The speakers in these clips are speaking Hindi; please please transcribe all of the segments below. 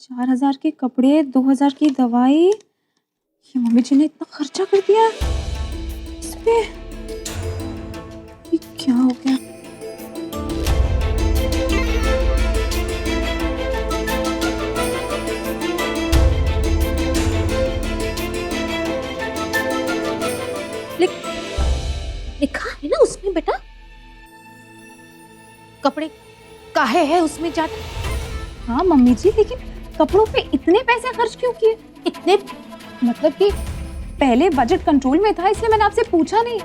4,000 के कपड़े, 2,000 की दवाई। ये मम्मी जी ने इतना खर्चा कर दिया इस पे। ये क्या हो गया? लिखा है ना उसमें बेटा, कपड़े काहे है उसमें ज्यादा। हाँ मम्मी जी, लेकिन कपड़ों पे इतने पैसे खर्च क्यों किए? इतने मतलब कि पहले बजट कंट्रोल में था इसलिए मैंने आपसे पूछा नहीं,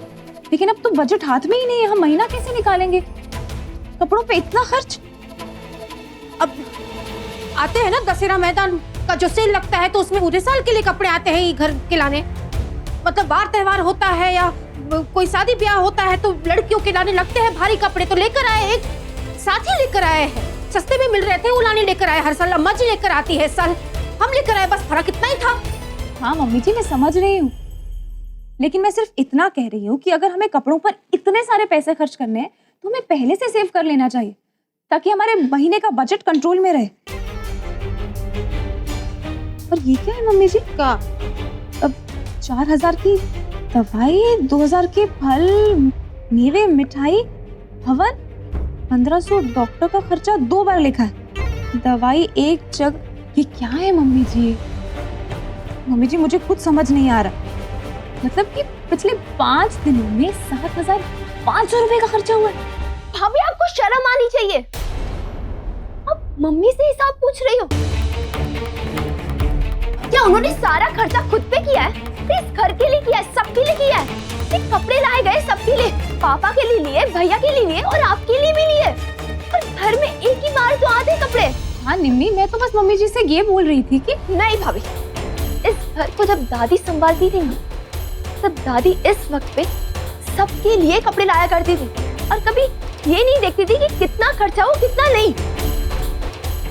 लेकिन अब तो बजट हाथ में ही नहीं है, हम महीना कैसे निकालेंगे? कपड़ों पे इतना खर्च। अब आते हैं ना दशहरा मैदान का जो सेल लगता है, तो उसमें पूरे साल के लिए कपड़े आते हैं ये घर के लाने। मतलब बार त्योहार होता है या कोई शादी ब्याह होता है तो लड़कियों के लाने लगते हैं भारी कपड़े, तो लेकर आए, एक साथ ही लेकर आए हैं। सस्ते में मिल रहे थे, वो लाने लेकर आए। हर साल अम्मा जी लेकर आती है, साल हम लेकर आए, बस फर्क इतना ही था। हाँ मम्मी जी, मैं समझ रही हूँ, लेकिन मैं सिर्फ इतना कह रही हूँ कि अगर हमें कपड़ों पर इतने सारे पैसे खर्च करने हैं तो हमें पहले से सेव कर लेना चाहिए, ताकि हमारे महीने का बजट कंट्रोल में रहे। और ये क्या है मम्मी जी? का अब 4,000 की दवाई, 2,000 के फल, मेवे, मिठाई, हवन, 1,500 डॉक्टर का खर्चा 2 बार लिखा है, दवाई 1 जग। ये क्या है मम्मी जी? मम्मी जी मुझे कुछ समझ नहीं आ रहा। मतलब कि पिछले 5 दिनों में 7,500 रुपए का खर्चा हुआ है। भाभी आपको शर्म आनी चाहिए, अब मम्मी से हिसाब पूछ रही हो? क्या उन्होंने सारा खर्चा खुद पे किया है? इस घर के लिए किया है, सबके लिए किया है। ये कपड़े लाए गए सबके लिए, पापा के लिए लिए, भैया के लिए लिए और आपके लिए भी लिए। और घर में एक ही बार तो आते कपड़े। हाँ निम्मी, मैं तो बस मम्मी जी से ये बोल रही थी कि नहीं भाभी, इस घर को जब दादी संभालती थी ना, तब दादी इस वक्त पे सबके लिए कपड़े लाया करती थी और कभी ये नहीं देखती थी कि कितना खर्चा हो कितना नहीं।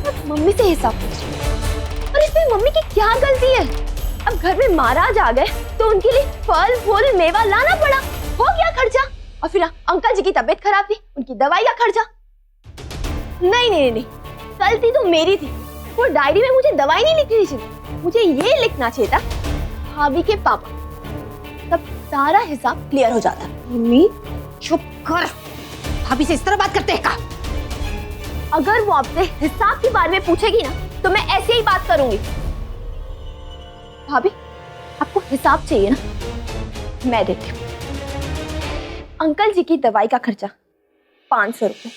अब मम्मी से हिसाब पूछ रही हूं। और इसमें मम्मी की क्या गलती है? अब घर में महाराज आ गए तो उनके लिए फल फूल मेवा लाना पड़ा, हो गया खर्चा। और फिर अंकल जी की तबीयत खराब थी, उनकी दवाई का खर्चा। नहीं नहीं नहीं, गलती तो मेरी थी। वो डायरी में मुझे दवाई नहीं लिखनी चाहिए, मुझे ये लिखना चाहिए था भाभी के पापा, तब सारा हिसाब क्लियर हो जाता। मम्मी चुप कर, भाभी से इस तरह बात करते हैं का? अगर वो आपसे हिसाब के बारे में पूछेगी ना तो मैं ऐसे ही बात करूंगी। भाभी आपको हिसाब चाहिए ना, मैं देती हूँ। अंकल जी की दवाई का खर्चा 500 रुपए।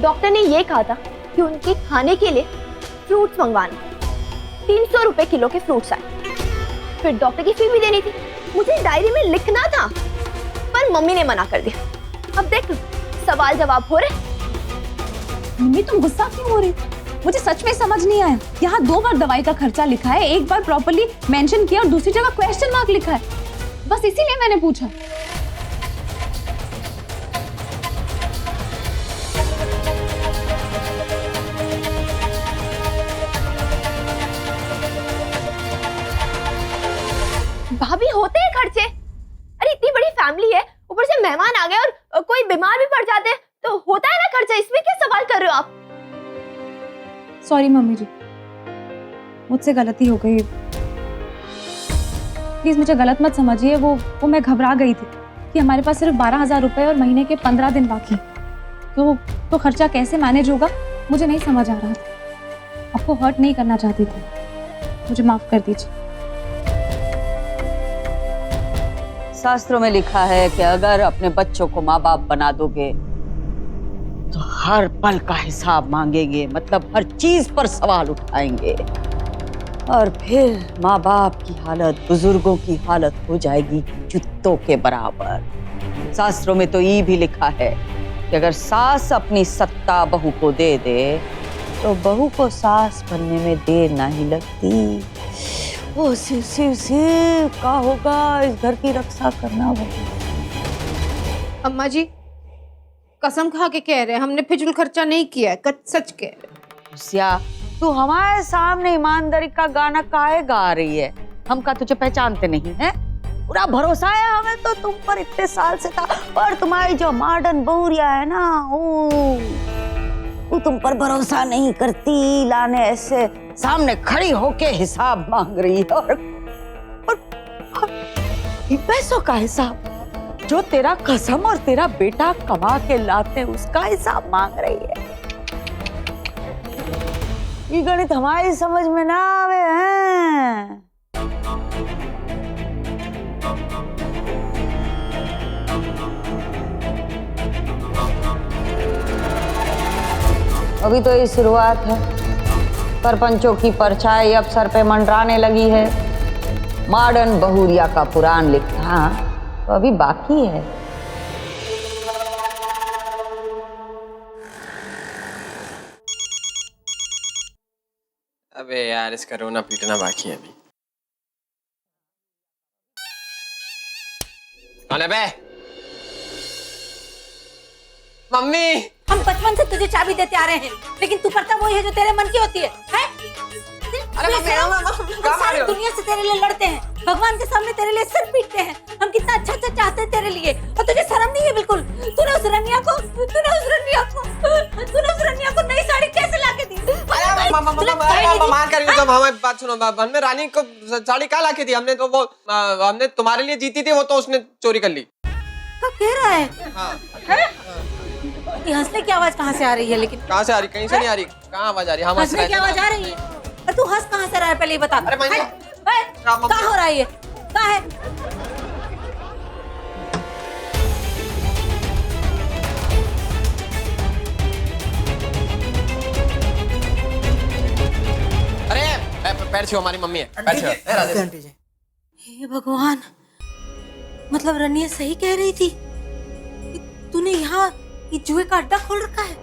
डॉक्टर ने ये कहा था कि उनके खाने के लिए फ्रूट्स मंगवाने, 300 रुपए किलो के फ्रूट्स आए। फिर डॉक्टर की फी भी देनी थी, मुझे डायरी में लिखना था, पर मम्मी ने मना कर दिया। अब देख लो, सवाल जवाब हो रहे। मम्मी तुम गुस्सा क्यों हो रही? मुझे सच में समझ नहीं आया। यहाँ 2 बार दवाई का खर्चा लिखा है, एक बार प्रॉपर्ली मेंशन किया और दूसरी जगह क्वेश्चन मार्क लिखा है, बस इसीलिए मैंने पूछा। भाभी होते हैं खर्चे, अरे इतनी बड़ी फैमिली है, ऊपर से मेहमान आ गए और कोई बीमार भी पड़ जाते हैं तो होता है ना खर्चा। इसमें क्या सवाल कर रहे हो आप? सॉरी मम्मी जी, मुझसे गलती हो गई, प्लीज मुझे गलत मत समझिए। वो मैं घबरा गई थी कि हमारे पास सिर्फ 12,000 रुपए और महीने के 15 दिन बाकी, तो खर्चा कैसे मैनेज होगा मुझे नहीं समझ आ रहा था। आपको हर्ट नहीं करना चाहती थी, मुझे माफ कर दीजिए। शास्त्रों में लिखा है कि अगर अपने बच्चों को माँ बाप बना दोगे तो हर पल का हिसाब मांगेंगे, मतलब हर चीज पर सवाल उठाएंगे, और फिर माँ बाप की हालत बुजुर्गों की हालत हो जाएगी जूतों के बराबर। शास्त्रों में तो ये भी लिखा है कि अगर सास अपनी सत्ता बहू को दे दे तो बहू को सास बनने में देर नहीं लगती। वो शिव शिव शिव का होगा, इस घर की रक्षा करना होगा। अम्मा जी कसम खा के कह रहे हैं, हमने फिजूल खर्चा नहीं किया है, सच कह रहे हैं। तू हमारे सामने ईमानदारी का गाना काहे गा रही है? हम का तुझे पहचानते नहीं है? पूरा भरोसा है हमें तो तुम पर, इतने साल से था। पर तुम्हारी जो मॉडर्न बहुरिया है ना, वो तुम पर भरोसा नहीं करती, लाने ऐसे सामने खड़ी होके हिसाब मांग रही है और ये पैसों का हिसाब जो तेरा कसम और तेरा बेटा कमा के लाते उसका हिसाब मांग रही है। ये गणित हमारी समझ में ना आवे हैं। अभी तो ये शुरुआत है, सरपंचों की परछाई अब सर पे मंडराने लगी है। मॉडर्न बहुरिया का पुराण लिखना तो अभी बाकी है। अबे यार, इसका रोना पीटना बाकी है अभी। कौन है बे? मम्मी! हम बचपन से तुझे चाबी देते आ रहे हैं, लेकिन तू करता वही है जो तेरे मन की होती है? अरे मम्मी, हम सारी दुनिया से तेरे लिए लड़ते हैं, भगवान के सामने तेरे लिए सिर पीटते हैं, हम कितना अच्छा अच्छा चाहते हैं तेरे लिए, और तुझे शर्म नहीं है बिल्कुल? तूने उस रनिया को नई साड़ी कैसे लाके दी? मान कर तो हमारी बात सुनो। हमने रानी को साड़ी कहाँ लाके दी? हमने तो वो हमने तुम्हारे लिए जीती थी, वो तो उसने चोरी कर ली। कब कह रहा है? हाँ। ये हंसने की आवाज कहाँ से आ रही है? लेकिन कहाँ से आ रही? कहीं से नहीं आ रही। कहाँ आवाज आ रही? हम हंस हंसने रहे की थे। आवाज आ रही है। और तू हंस कहाँ से रहा है पहले ये बता। अरे मैं क्या हो रहा है? ये क्या है? अरे पैर छुओ, हमारी मम्मी है। पैर छुओ। हे भगवान, मतलब रनिया सही कह रही थी। तूने यहाँ ये जुए का अड्डा खोल रखा है।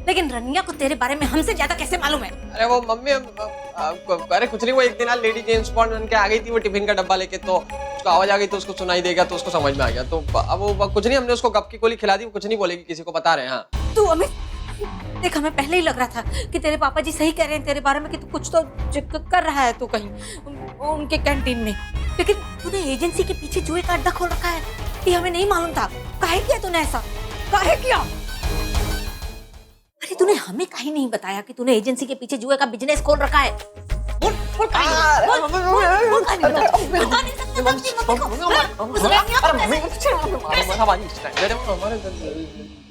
लेकिन रनिया को तेरे बारे में हमसे ज्यादा कैसे मालूम है? अरे वो मम्मी अरे कुछ नहीं, वो एक दिन लेडी जेम्स बॉन्ड बन के आ गई थी, वो टिफिन का डब्बा लेके, तो उसको आवाज आ गई तो उसको सुनाई देगा, तो उसको समझ में आ गया। तो अब वो कुछ नहीं, हमने उसको गप की गोली खिला दी, वो कुछ नहीं बोलेगी, किसी को बता रहे हैं। हाँ तू अमित, देख हमें पहले ही लग रहा था कि तेरे पापा जी सही कह रहे हैं तेरे बारे में, कि तू कुछ तो कर रहा है तू कहीं उनके कैंटीन में। लेकिन तूने एजेंसी के पीछे जुए का अड्डा खोल रखा है, ये हमें नहीं मालूम था। काहे किया तूने ऐसा? काहे किया? अरे तूने हमें काहे नहीं बताया कि तूने एजेंसी के पीछे जुए का बिजनेस खोल रखा है? बोल काहे नहीं? बोल काहे नहीं बता? बता नहीं सकते अपनी मम्मी को?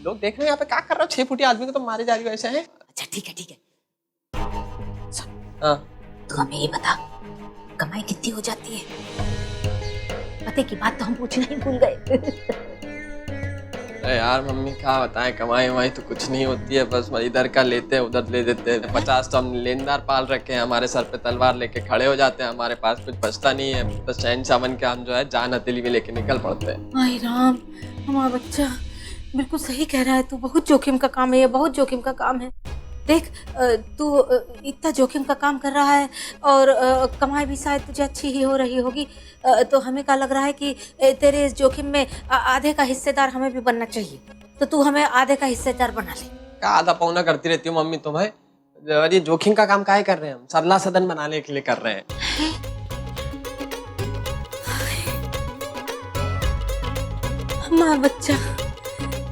लोग देख रहे हैं यहाँ पे क्या कर रहे हो। 6 फुटी आदमी को तो मारे जा रही हो ऐसे है। अच्छा ठीक है ठीक है, हाँ तू हमें ये बता, कमाई कितनी हो जाती है? पते की बात तो हम पूछना ही भूल गए। अरे यार मम्मी क्या बताएं, कमाई वमाई तो कुछ नहीं होती है, बस इधर का लेते हैं उधर ले देते हैं। 50 तो हम लेनदार पाल रखे हैं, हमारे सर पे तलवार लेके खड़े हो जाते हैं, हमारे पास कुछ बचता नहीं है। बस चैन सावन के हम जो है जान हथेली में लेके निकल पड़ते हैं। हाय राम, हमारा बच्चा बिल्कुल सही कह रहा है। तू बहुत जोखिम का काम है, ये बहुत जोखिम का काम है। देख तू इतना जोखिम का काम कर रहा है और कमाई भी शायद तुझे अच्छी ही हो रही होगी, तो हमें क्या लग रहा है कि तेरे इस जोखिम में आधे का हिस्सेदार हमें भी बनना चाहिए। तो तू हमें आधे का हिस्सेदार बना ले। क्या आधा पौना करती रहती हूँ मम्मी तुम्हें? ये जोखिम का काम काहे कर रहे हैं? हम सरला सदन बनाने के लिए कर रहे हैं। हमारा बच्चा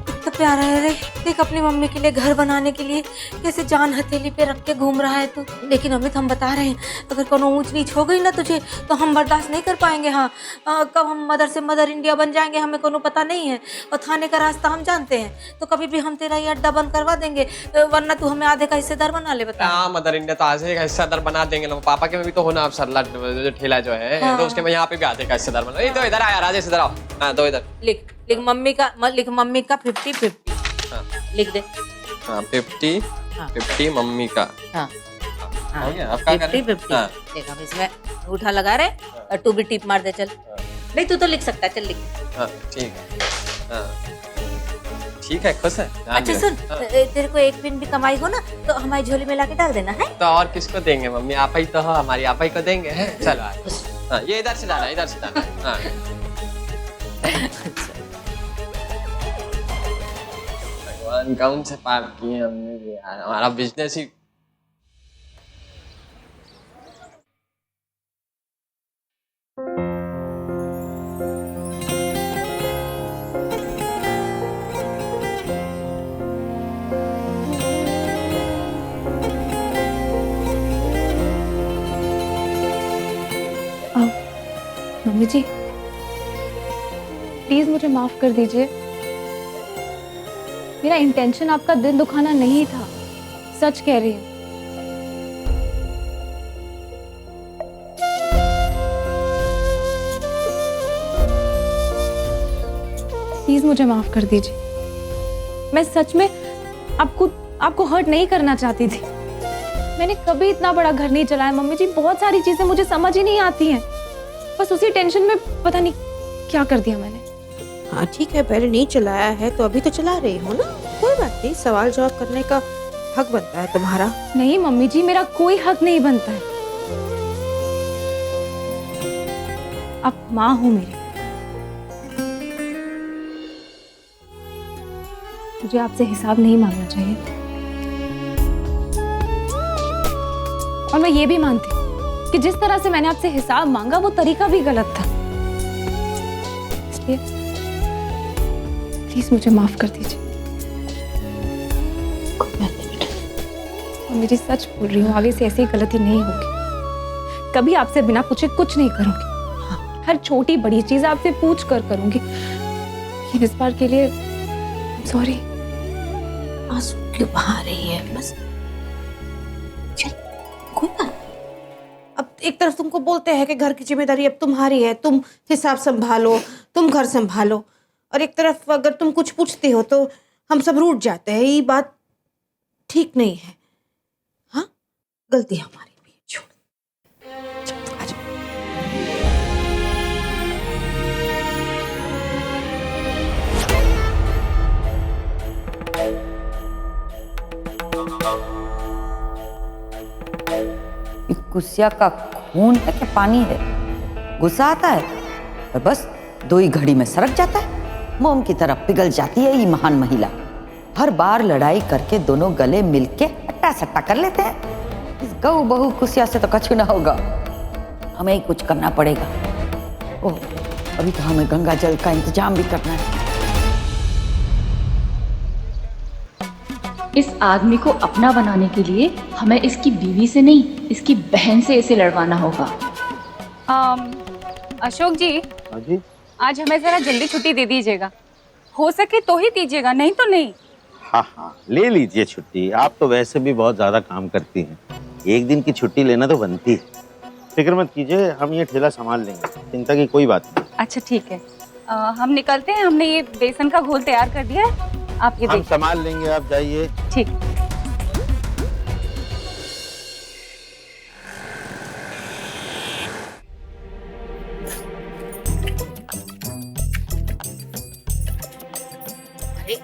कितना प्यारा है रे। देख अपनी मम्मी के लिए घर बनाने के लिए कैसे जान हथेली पे रख के घूम रहा है तू। लेकिन अमित हम बता रहे हैं, अगर कोनो ऊंच नीच हो गई ना तुझे तो हम बर्दाश्त नहीं कर पाएंगे। हाँ कब हम मदर से मदर इंडिया बन जाएंगे हमें कोनो पता नहीं है, और थाने का रास्ता हम जानते हैं। तो कभी भी हम तेरा ये अड्डा बंद करवा देंगे, वरना तू हमें आधे का हिस्सेदार बना ले। बता। हाँ मदर इंडिया तो आधे का हिस्सेदार बना देंगे ना। पापा के में भी तो होना अब सरला जो ठेला जो है। हाँ। तो उसके में यहाँ पे भी आधे का हिस्सेदार बना। तो इधर आया राजेश, इधर आओ। हाँ तो इधर लिख मम्मी का 50-50 लिख दे। हाँ 50-50 मम्मी का। हाँ हो गया। अब क्या करें? 50-50 देख हम इसमें उठा लगा रहे और तू भी टिप मार दे। चल नहीं तू तो लिख सकता है, चल लिख। हाँ ठीक है। हाँ ठीक है, खुश है। अच्छा सुन, तेरे को एक दिन भी कमाई हो ना तो हमारी झोली में लाके डाल देना है। तो और किसको देंगे मम्मी? आप ही तो हो, हमारी आप ही को देंगे। हैं चलो हाँ ये इधर से डाला, इधर से डाला। हाँ भगवान कौन से पाप किए हमने भी यार, हमारा बिजनेस ही। जी प्लीज मुझे माफ कर दीजिए, मेरा इंटेंशन आपका दिल दुखाना नहीं था, सच कह रही हूँ। प्लीज मुझे माफ कर दीजिए, मैं सच में आपको हर्ट नहीं करना चाहती थी। मैंने कभी इतना बड़ा घर नहीं चलाया मम्मी जी, बहुत सारी चीजें मुझे समझ ही नहीं आती हैं, बस उसी टेंशन में पता नहीं क्या कर दिया मैंने। हाँ ठीक है, पहले नहीं चलाया है तो अभी तो चला रही हो ना, कोई बात नहीं, सवाल जवाब करने का हक बनता है तुम्हारा। नहीं मम्मी जी, मेरा कोई हक नहीं बनता है। आप माँ हो मेरी, मुझे आपसे हिसाब नहीं मांगना चाहिए। और मैं ये भी मानती हूँ कि जिस तरह से मैंने आपसे हिसाब मांगा वो तरीका भी गलत था, इसलिए प्लीज मुझे माफ कर दीजिए। मेरी सच बोल रही हूँ, आगे से ऐसी गलती नहीं होगी, कभी आपसे बिना पूछे कुछ नहीं करूंगी, हर छोटी बड़ी चीज आपसे पूछ कर करूंगी। लेकिन इस बार के लिए सॉरी। आंसू क्यों बहा रही है? बस चल, कोई बात। अब एक तरफ तुमको बोलते हैं कि घर की जिम्मेदारी अब तुम्हारी है, तुम हिसाब संभालो, तुम घर संभालो, और एक तरफ अगर तुम कुछ पूछते हो तो हम सब रूठ जाते हैं। ये बात ठीक नहीं है। हाँ, गलती हमारी भी है, छोड़। चल, आ जाओ। गुस्सा का खून है कि पानी है? गुस्सा आता है और बस 2 ही घड़ी में सरक जाता है, मोम की तरह पिघल जाती है ये महान महिला। हर बार लड़ाई करके दोनों गले मिलके अट्टा सट्टा कर लेते हैं। इस गऊ बहू गुस्सा से तो कछु ना होगा, हमें ही कुछ करना पड़ेगा। ओह, अभी तो हमें गंगा जल का इंतजाम भी करना है। इस आदमी को अपना बनाने के लिए हमें इसकी बीवी से नहीं, इसकी बहन से इसे लड़वाना होगा। अशोक जी, हाँ जी, आज हमें जरा जल्दी छुट्टी दे दीजिएगा, हो सके तो ही दीजिएगा, नहीं तो नहीं। हाँ हाँ, ले लीजिए छुट्टी। आप तो वैसे भी बहुत ज्यादा काम करती हैं, एक दिन की छुट्टी लेना तो बनती है। फिक्र मत कीजिए, हम ये ठेला संभाल लेंगे, चिंता की कोई बात नहीं। अच्छा ठीक है, हम निकलते हैं, हमने ये बेसन का घोल तैयार कर दिया है, आप ये हम देखिए। संभाल लेंगे, आप जाइए। ठीक।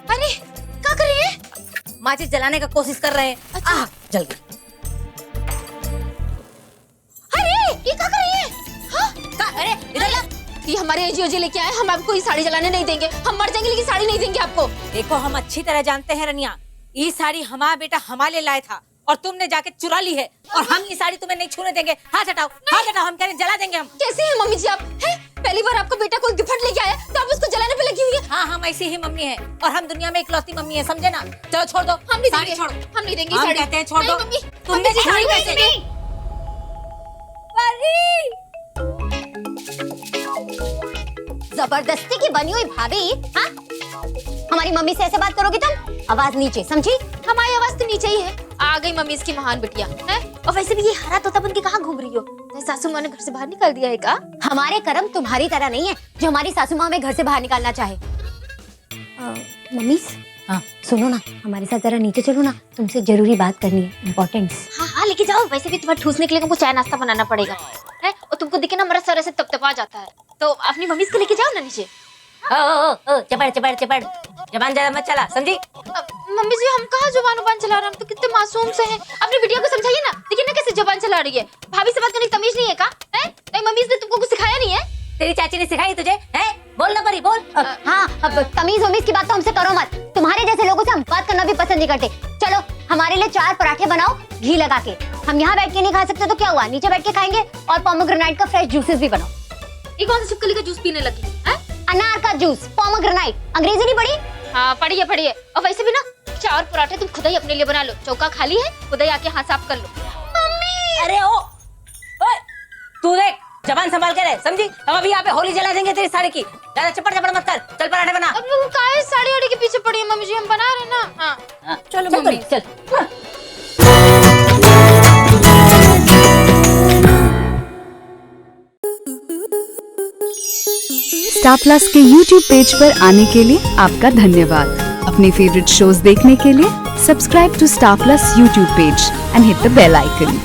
अरे क्या कर रही है? माचिस जलाने का कोशिश कर रहे हैं। अच्छा। जल गई। अरे ये क्या कर रही है? हाँ? अरे इधर ला। ये हमारे एजीओजी लेके आए, हम आपको ये साड़ी जलाने नहीं देंगे, हम मर जाएंगे लेकिन साड़ी नहीं देंगे आपको। देखो हम अच्छी तरह जानते हैं रनिया, ये साड़ी हमारा बेटा हमारे लाया था और तुमने जाके चुरा ली है, और हम ये साड़ी तुम्हें नहीं छूने देंगे। हाथ हटाओ, हाथ हटाओ, हम कह रहे जला देंगे हम। कैसे है मम्मी जी आप? हैं? पहली बार आपका बेटा कोई गिफ्ट लेके आया तो आप उसको जलाने पे लगी हुई है। हाँ, हम ऐसी ही मम्मी है और हम दुनिया में इकलौती मम्मी है, समझे ना? चलो छोड़ दो, हम नहीं साड़ी देंगे, छोड़ो। हम नहीं देंगे हम साड़ी। कहते हैं छोड़ दो। मम्मी, तुमने मम्मी जी, साड़ी नहीं, कैसे नहीं। जबरदस्ती की बनी हुई भाभी। हाँ, हमारी मम्मी से ऐसे बात करोगी तुम? आवाज नीचे, समझी? हमारी आवाज तो नीचे ही है। आ गई मम्मी इसकी महान बिटिया है। और वैसे भी ये हरा तोता बन के कहाँ घूम रही हो? सासू माँ ने घर से बाहर निकाल दिया है का? हमारे कर्म तुम्हारी तरह नहीं है जो हमारी सासू माँ हमें घर से बाहर निकालना चाहे। मम्मी, हाँ सुनो ना, हमारे साथ जरा नीचे चलो ना, तुमसे जरूरी बात करनी है, इम्पोर्टेंट। हाँ हाँ लेके जाओ, वैसे भी तुम्हें ठूसने के लिए हमको चाय नाश्ता बनाना पड़ेगा है, और तुमको दिखे ना मेरा सर ऐसे तपतपा जाता है, तो अपनी मम्मी से लेके जाओ ना नीचे। चपड़ चपड़ चपड़, जबान ज्यादा मत चला, समझी? मम्मी जी हम कहाँ जुबान चला रहे हैं, हम तो कितने मासूम से हैं। अपनी बिटिया को समझाइए ना, देखिए ना कैसे जबान चला रही है। भाभी से बात करने की तमीज नहीं है का? है? मम्मी ने तुमको कुछ सिखाया नहीं है? तेरी चाची ने सिखाई तुझे? है? बोल ना परी, बोल। हाँ, अब तमीज वमीज की बात तो हमसे करो मत। तुम्हारे जैसे लोगों से हम बात करना भी पसंद नहीं करते। चलो हमारे लिए 4 पराठे बनाओ घी लगा के। हम यहाँ बैठ के नहीं खा सकते तो क्या हुआ, नीचे बैठ के खाएंगे। और पोमोग्रेनेट का फ्रेश जूसेस भी बनाओ। ये कौन सा छिपकली का जूस पीने लगी है? अनार का जूस, पोमोग्रेनेट। अंग्रेजी नहीं पढ़ी? हाँ पढ़िए पढ़िए। और वैसे भी ना 4 पराठे तुम खुद ही अपने लिए बना लो, चौका खाली है, खुद ही आके हाथ साफ कर लो। मम्मी! अरे ओ, ओए, तू देख जबान संभाल के रहे, समझी? हम अभी यहाँ पे होली जला देंगे तेरी साड़ी की। ज्यादा चपड़ चपड़ मत कर, चल पराठे बना। अब वो काहे साड़ी वाड़ी के पीछे पड़ी है मम्मी जी, हम बना रहे ना। हाँ चलो मम्मी चल। स्टार प्लस के YouTube पेज पर आने के लिए आपका धन्यवाद। अपने फेवरेट शोज देखने के लिए subscribe to Star Plus YouTube page and hit the bell icon.